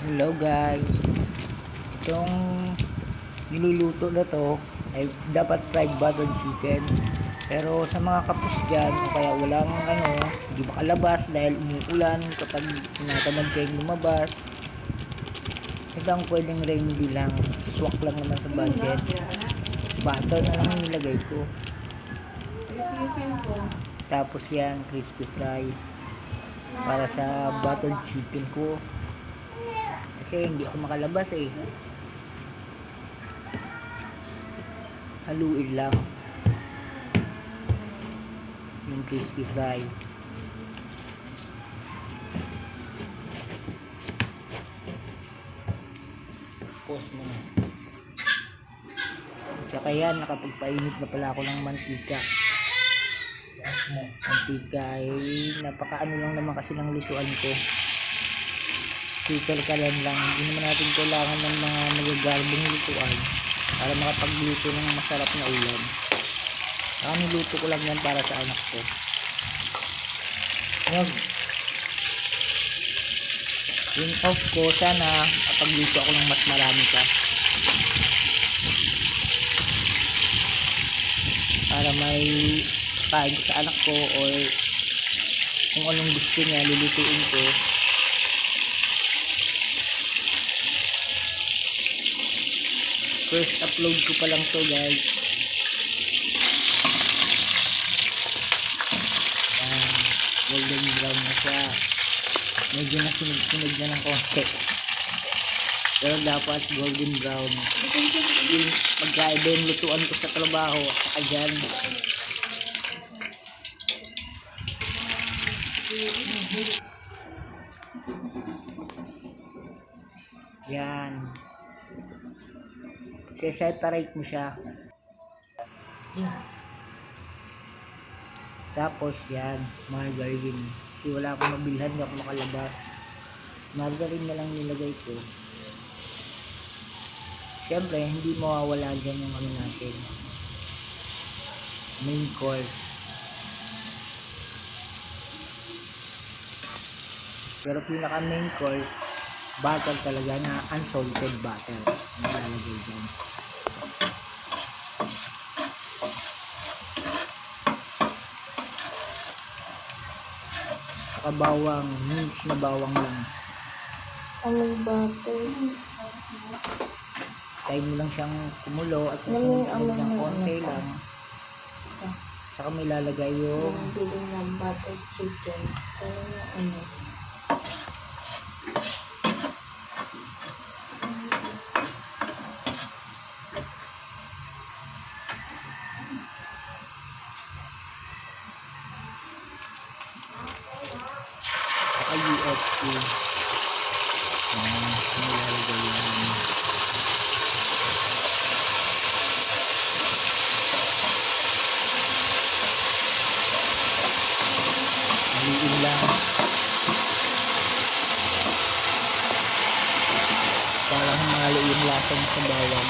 Hello guys, itong niluluto na to ay dapat fried butter chicken, pero sa mga kapos dyan o kaya walang hindi makalabas dahil umuulan, kapag tinatamad kayong lumabas, ito ang pwedeng remedy lang. Swak lang naman sa budget, butter na lang nilagay ko, tapos yan crispy fry para sa butter chicken ko. Kasi hindi ako makalabas haluin lang yung crispy fry. Pause mo na. Tsaka yan, nakapagpainit na pala ako ng mantika. Mantika ay napakaano lang naman kasi ng lutuan ko. Kalan lang, hindi naman natin kailangan ng mga magagarbong lutuan para makapagluto ng masarap na ulam. Niluto ko lang yan para sa anak ko. Yung off ko, sana kapagluto ako ng mas marami pa para may kain ko sa anak ko, or kung anong gusto niya lulutuin ko. First upload ko pa lang to guys. Golden brown na siya. Medyo nasunog na ng konti, pero dapat golden brown. Yung magkaiba yung lutuan ko sa trabaho at saka dyan. Yan, separate mo siya. Tapos yan, margarine. Kasi wala akong mabilhan, hindi ako makalabas. Margarine na lang nilagay ko. Siyempre, hindi mawawala dyan yung natin, main course. Pero pinaka main course, butter talaga na unsalted butter. Nilalagay dyan. Saka bawang, mix na bawang lang. Anong butter? Tayo mo lang siyang kumulo at masunod ng konti lang. Saka may lalagay yung bilhin ng butter chicken. UFC. Nilalagay yan. Haluin lang para humalo yung lasa sa bawang.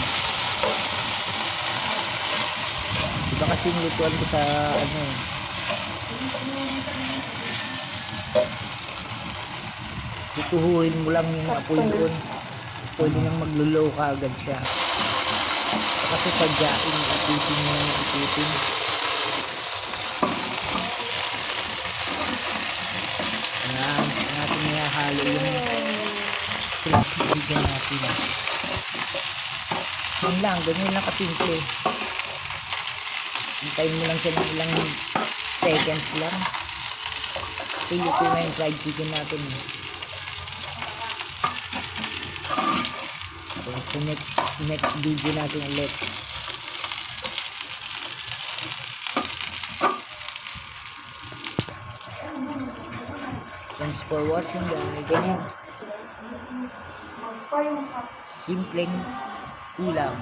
Iba kasi yung lutuan ko sa tutuhuin mo lang yung apoy doon, pwede nang maglulow ka agad siya. Kasi sadyain, itutin mo yung itutin. Ayan, natin nihahalo yung pinakibigyan natin. Yun lang, ganyan lang kasimple. Hintayin mo lang siya ng ilang seconds lang. So luto na yung fried chicken natin. So next video natin ulit. Thanks for watching guys. Ganyan, simpleng ulam.